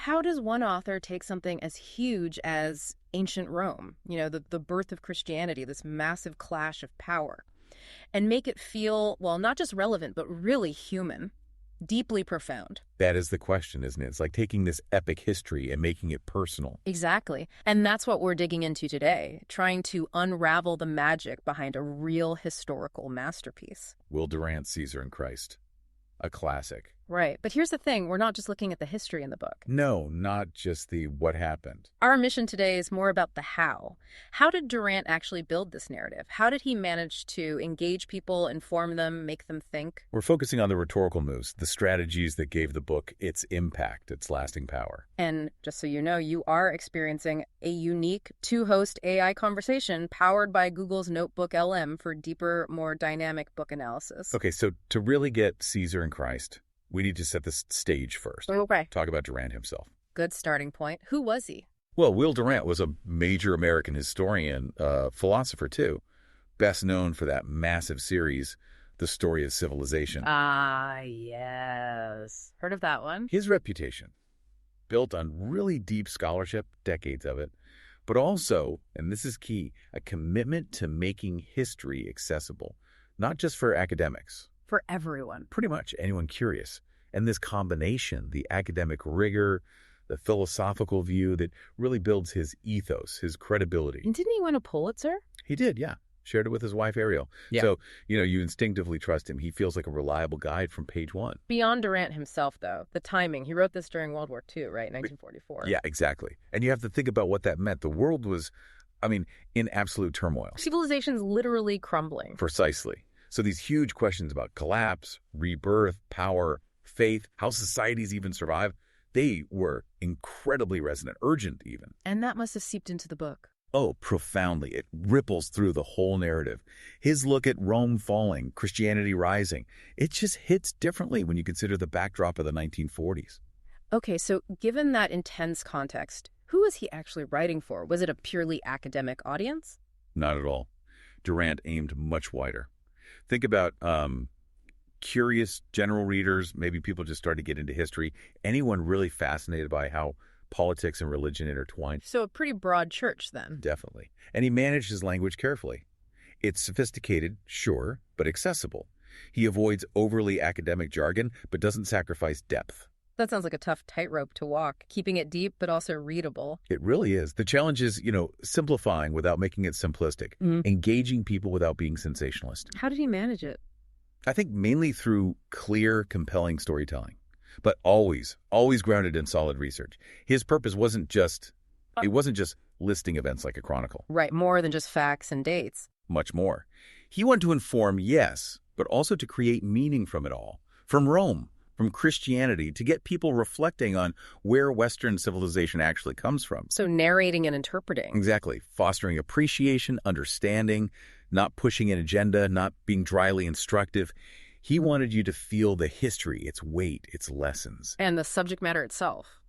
How does one author take something as huge as ancient Rome, the birth of Christianity, this massive clash of power, and make it feel, well, not just relevant, but really human, deeply profound? That is the question, isn't it? It's like taking this epic history and making it personal. Exactly. And that's what we're digging into today, trying to unravel the magic behind a real historical masterpiece. Will Durant, Caesar and Christ. A classic. Right. But here's the thing. We're not just looking at the history in the book. No, not just the what happened. Our mission today is more about the how. How did Durant actually build this narrative? How did he manage to engage people, inform them, make them think? We're focusing on the rhetorical moves, the strategies that gave the book its impact, its lasting power. And just so you know, you are experiencing a unique two-host AI conversation powered by Google's NotebookLM for deeper, more dynamic book analysis. Okay, so to really get Caesar and Christ, we need to set the stage first. Okay. Talk about Durant himself. Good starting point. Who was he? Well, Will Durant was a major American historian, philosopher too. Best known for that massive series, The Story of Civilization. Ah, yes. Heard of that one? His reputation, built on really deep scholarship, decades of it, but also, and this is key, a commitment to making history accessible, not just for academics. For everyone. Pretty much anyone curious. And this combination, the academic rigor, the philosophical view that really builds his ethos, his credibility. And didn't he win a Pulitzer? He did, yeah. Shared it with his wife, Ariel. Yeah. So, you instinctively trust him. He feels like a reliable guide from page one. Beyond Durant himself, though, the timing. He wrote this during World War II, right? 1944. Yeah, exactly. And you have to think about what that meant. The world was, in absolute turmoil. Civilization's literally crumbling. Precisely. So these huge questions about collapse, rebirth, power, faith, how societies even survive, they were incredibly resonant, urgent even. And that must have seeped into the book. Oh, profoundly. It ripples through the whole narrative. His look at Rome falling, Christianity rising, it just hits differently when you consider the backdrop of the 1940s. Okay, so given that intense context, who was he actually writing for? Was it a purely academic audience? Not at all. Durant aimed much wider. Think about curious general readers, maybe people just starting to get into history, anyone really fascinated by how politics and religion intertwine. So a pretty broad church then. Definitely. And he managed his language carefully. It's sophisticated, sure, but accessible. He avoids overly academic jargon, but doesn't sacrifice depth. That sounds like a tough tightrope to walk, keeping it deep but also readable. It really is. The challenge is, simplifying without making it simplistic, engaging people without being sensationalist. How did he manage it? I think mainly through clear, compelling storytelling, but always grounded in solid research. His purpose wasn't just listing events like a chronicle. Right, more than just facts and dates. Much more. He wanted to inform, yes, but also to create meaning from it all. From Rome, from Christianity, to get people reflecting on where Western civilization actually comes from. So narrating and interpreting. Exactly. Fostering appreciation, understanding, not pushing an agenda, not being dryly instructive. He wanted you to feel the history, its weight, its lessons. And the subject matter itself.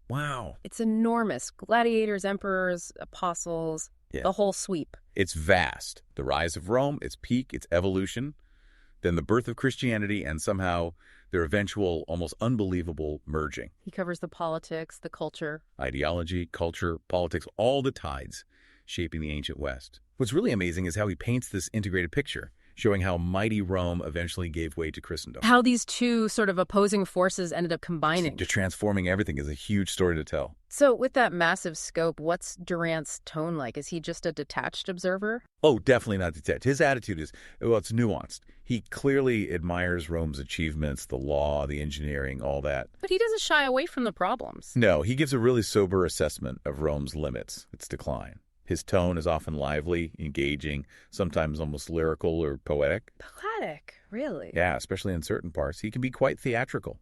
Wow. It's enormous. Gladiators, emperors, apostles, the whole sweep. It's vast. The rise of Rome, its peak, its evolution, then the birth of Christianity, and somehow their eventual, almost unbelievable merging. He covers the politics, the culture. Ideology, culture, politics, all the tides shaping the ancient West. What's really amazing is how he paints this integrated picture, showing how mighty Rome eventually gave way to Christendom. How these two sort of opposing forces ended up combining. To transforming everything is a huge story to tell. So with that massive scope, what's Durant's tone like? Is he just a detached observer? Oh, definitely not detached. His attitude is, it's nuanced. He clearly admires Rome's achievements, the law, the engineering, all that. But he doesn't shy away from the problems. No, he gives a really sober assessment of Rome's limits, its decline. His tone is often lively, engaging, sometimes almost lyrical or poetic. Poetic, really? Yeah, especially in certain parts. He can be quite theatrical,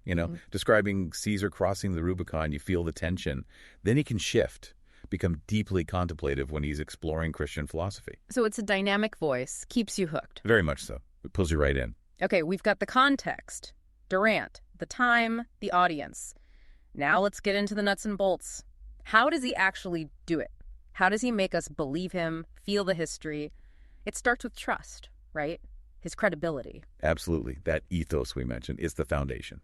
Describing Caesar crossing the Rubicon, you feel the tension. Then he can shift, become deeply contemplative when he's exploring Christian philosophy. So it's a dynamic voice, keeps you hooked. Very much so. It pulls you right in. Okay, we've got the context, Durant, the time, the audience. Now let's get into the nuts and bolts. How does he actually do it? How does he make us believe him, feel the history? It starts with trust, right? His credibility. Absolutely. That ethos we mentioned is the foundation.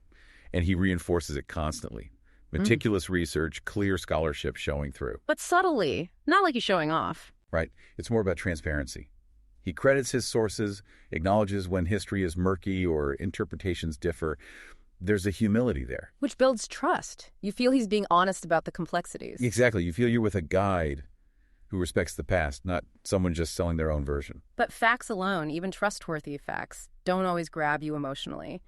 And he reinforces it constantly. Meticulous research, clear scholarship showing through. But subtly, not like he's showing off. Right. It's more about transparency. He credits his sources, acknowledges when history is murky or interpretations differ. There's a humility there. Which builds trust. You feel he's being honest about the complexities. Exactly. You feel you're with a guide who respects the past, not someone just selling their own version. But facts alone, even trustworthy facts, don't always grab you emotionally.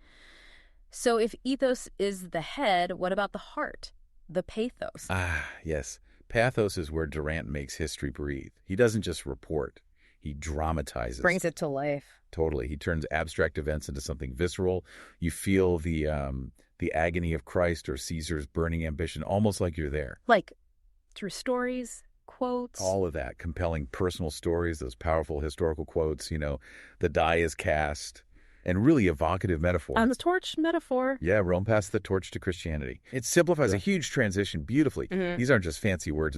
So if ethos is the head, what about the heart? The pathos? Ah, yes. Pathos is where Durant makes history breathe. He doesn't just report. He dramatizes. Brings it to life. Totally. He turns abstract events into something visceral. You feel the agony of Christ or Caesar's burning ambition, almost like you're there. Like through stories, quotes. All of that. Compelling personal stories, those powerful historical quotes, the die is cast, and really evocative metaphor. On the torch metaphor. Yeah, Rome passed the torch to Christianity. It simplifies a huge transition beautifully. These aren't just fancy words.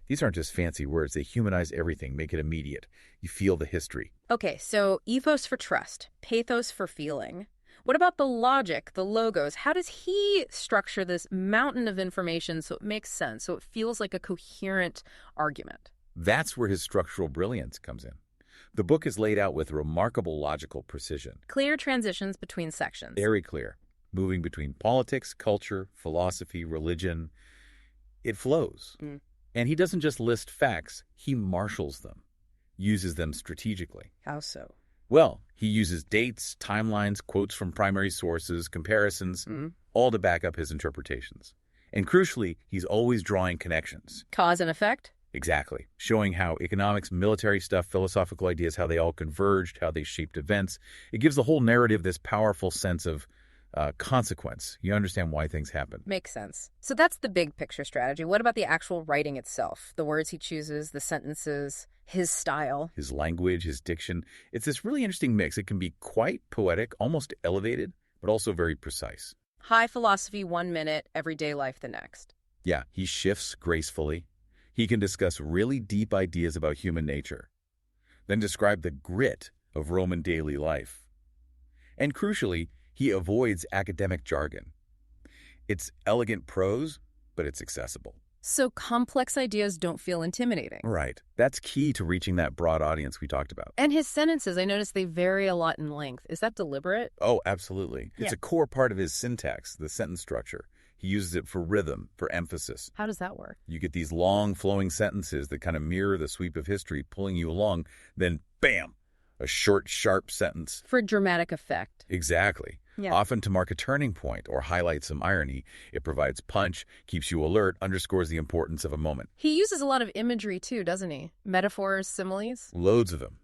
These aren't just fancy words. They humanize everything, make it immediate. You feel the history. Okay, so ethos for trust, pathos for feeling. What about the logic, the logos? How does he structure this mountain of information so it makes sense, so it feels like a coherent argument? That's where his structural brilliance comes in. The book is laid out with remarkable logical precision. Clear transitions between sections. Very clear. Moving between politics, culture, philosophy, religion. It flows. And he doesn't just list facts, he marshals them, uses them strategically. How so? Well, he uses dates, timelines, quotes from primary sources, comparisons, all to back up his interpretations. And crucially, he's always drawing connections. Cause and effect? Exactly. Showing how economics, military stuff, philosophical ideas, how they all converged, how they shaped events. It gives the whole narrative this powerful sense of consequence. You understand why things happen. Makes sense. So that's the big picture strategy. What about the actual writing itself? The words he chooses, the sentences, his style? His language, his diction. It's this really interesting mix. It can be quite poetic, almost elevated, but also very precise. High philosophy 1 minute, everyday life the next. Yeah, he shifts gracefully. He can discuss really deep ideas about human nature, then describe the grit of Roman daily life. And crucially, he avoids academic jargon. It's elegant prose, but it's accessible. So complex ideas don't feel intimidating. Right. That's key to reaching that broad audience we talked about. And his sentences, I noticed they vary a lot in length. Is that deliberate? Oh, absolutely. It's a core part of his syntax, the sentence structure. He uses it for rhythm, for emphasis. How does that work? You get these long, flowing sentences that kind of mirror the sweep of history, pulling you along. Then, bam, a short, sharp sentence. For dramatic effect. Exactly. Yeah. Often to mark a turning point or highlight some irony. It provides punch, keeps you alert, underscores the importance of a moment. He uses a lot of imagery too, doesn't he? Metaphors, similes? Loads of them.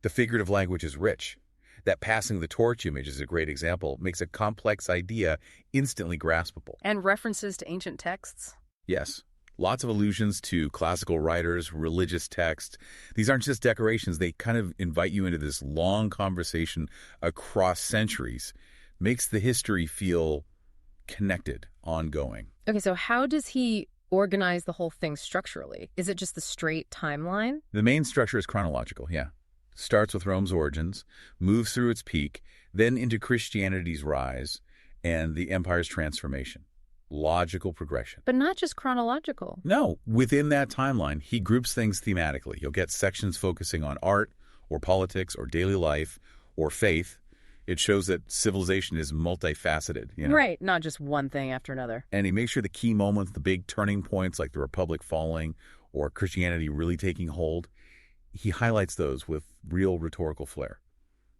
The figurative language is rich. That passing the torch image is a great example, makes a complex idea instantly graspable. And references to ancient texts? Yes. Lots of allusions to classical writers, religious texts. These aren't just decorations. They kind of invite you into this long conversation across centuries. Makes the history feel connected, ongoing. Okay, so how does he organize the whole thing structurally? Is it just the straight timeline? The main structure is chronological, yeah. Starts with Rome's origins, moves through its peak, then into Christianity's rise and the empire's transformation. Logical progression. But not just chronological. No, within that timeline, he groups things thematically. You'll get sections focusing on art or politics or daily life or faith. It shows that civilization is multifaceted. Right, not just one thing after another. And he makes sure the key moments, the big turning points like the Republic falling or Christianity really taking hold, he highlights those with real rhetorical flair.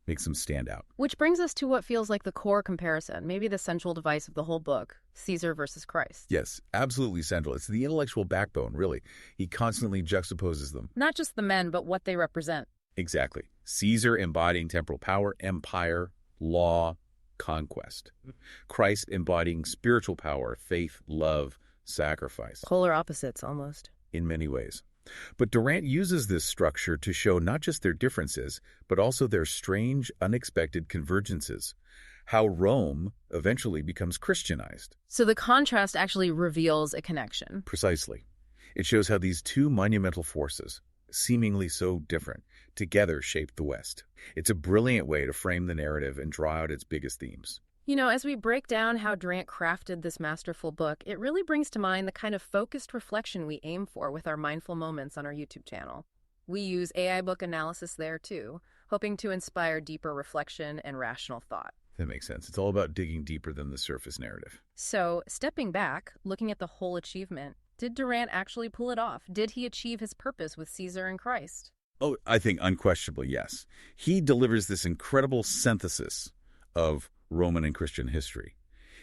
Makes them stand out. Which brings us to what feels like the core comparison, maybe the central device of the whole book, Caesar versus Christ. Yes, absolutely central. It's the intellectual backbone, really. He constantly juxtaposes them. Not just the men, but what they represent. Exactly. Caesar embodying temporal power, empire, law, conquest. Christ embodying spiritual power, faith, love, sacrifice. Polar opposites, almost. In many ways. But Durant uses this structure to show not just their differences, but also their strange, unexpected convergences. How Rome eventually becomes Christianized. So the contrast actually reveals a connection. Precisely. It shows how these two monumental forces, seemingly so different, together shaped the West. It's a brilliant way to frame the narrative and draw out its biggest themes. As we break down how Durant crafted this masterful book, it really brings to mind the kind of focused reflection we aim for with our mindful moments on our YouTube channel. We use AI book analysis there too, hoping to inspire deeper reflection and rational thought. That makes sense. It's all about digging deeper than the surface narrative. So, stepping back, looking at the whole achievement, did Durant actually pull it off? Did he achieve his purpose with Caesar and Christ? Oh, I think unquestionably, yes. He delivers this incredible synthesis of Roman and Christian history.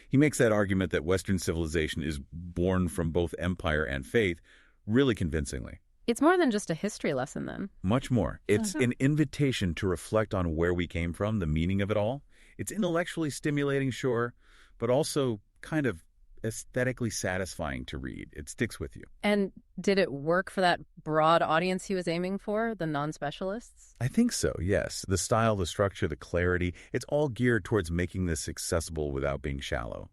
He makes that argument that Western civilization is born from both empire and faith really convincingly. It's more than just a history lesson, then. Much more. It's an invitation to reflect on where we came from, the meaning of it all. It's intellectually stimulating, sure, but also kind of aesthetically satisfying to read. It sticks with you. And did it work for that broad audience he was aiming for, the non-specialists? I think so, yes. The style, the structure, the clarity, it's all geared towards making this accessible without being shallow.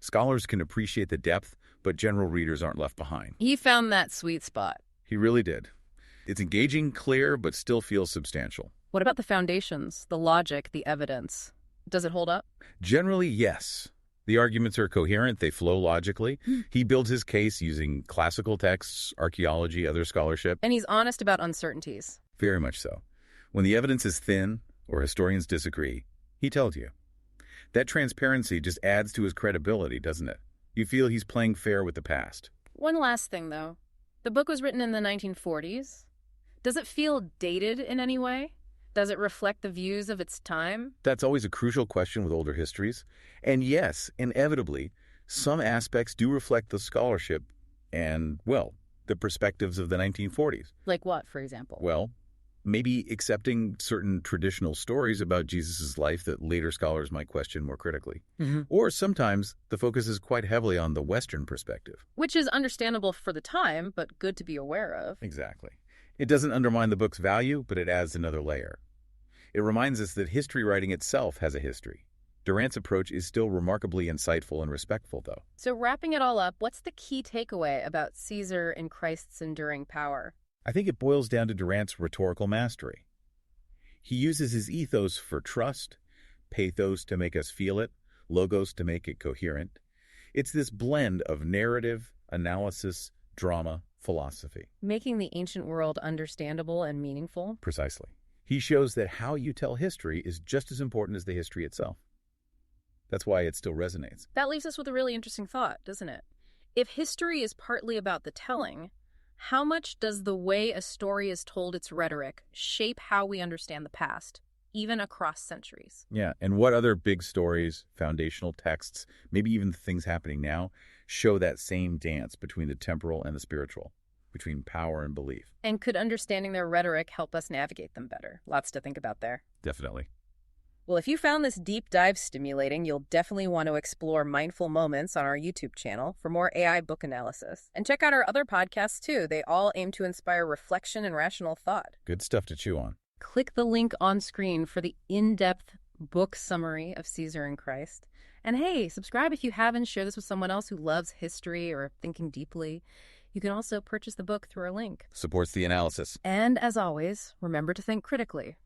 Scholars can appreciate the depth, but general readers aren't left behind. He found that sweet spot. He really did. It's engaging, clear, but still feels substantial. What about the foundations, the logic, the evidence? Does it hold up? Generally, yes. The arguments are coherent, they flow logically. He builds his case using classical texts, archaeology, other scholarship. And he's honest about uncertainties. Very much so. When the evidence is thin or historians disagree, he tells you. That transparency just adds to his credibility, doesn't it? You feel he's playing fair with the past. One last thing, though. The book was written in the 1940s. Does it feel dated in any way? Does it reflect the views of its time? That's always a crucial question with older histories. And yes, inevitably, some aspects do reflect the scholarship and, well, the perspectives of the 1940s. Like what, for example? Well, maybe accepting certain traditional stories about Jesus' life that later scholars might question more critically. Or sometimes the focus is quite heavily on the Western perspective. Which is understandable for the time, but good to be aware of. Exactly. It doesn't undermine the book's value, but it adds another layer. It reminds us that history writing itself has a history. Durant's approach is still remarkably insightful and respectful, though. So wrapping it all up, what's the key takeaway about Caesar and Christ's enduring power? I think it boils down to Durant's rhetorical mastery. He uses his ethos for trust, pathos to make us feel it, logos to make it coherent. It's this blend of narrative, analysis, drama, philosophy. Making the ancient world understandable and meaningful? Precisely. He shows that how you tell history is just as important as the history itself. That's why it still resonates. That leaves us with a really interesting thought, doesn't it? If history is partly about the telling, how much does the way a story is told, its rhetoric, shape how we understand the past, even across centuries? Yeah, and what other big stories, foundational texts, maybe even the things happening now, show that same dance between the temporal and the spiritual, between power and belief? And could understanding their rhetoric help us navigate them better? Lots to think about there. Definitely. Well, if you found this deep dive stimulating, you'll definitely want to explore Mindful Moments on our YouTube channel for more AI book analysis. And check out our other podcasts, too. They all aim to inspire reflection and rational thought. Good stuff to chew on. Click the link on screen for the in-depth book summary of Caesar and Christ. And hey, subscribe if you haven't. Share this with someone else who loves history or thinking deeply. You can also purchase the book through our link. Supports the analysis. And as always, remember to think critically.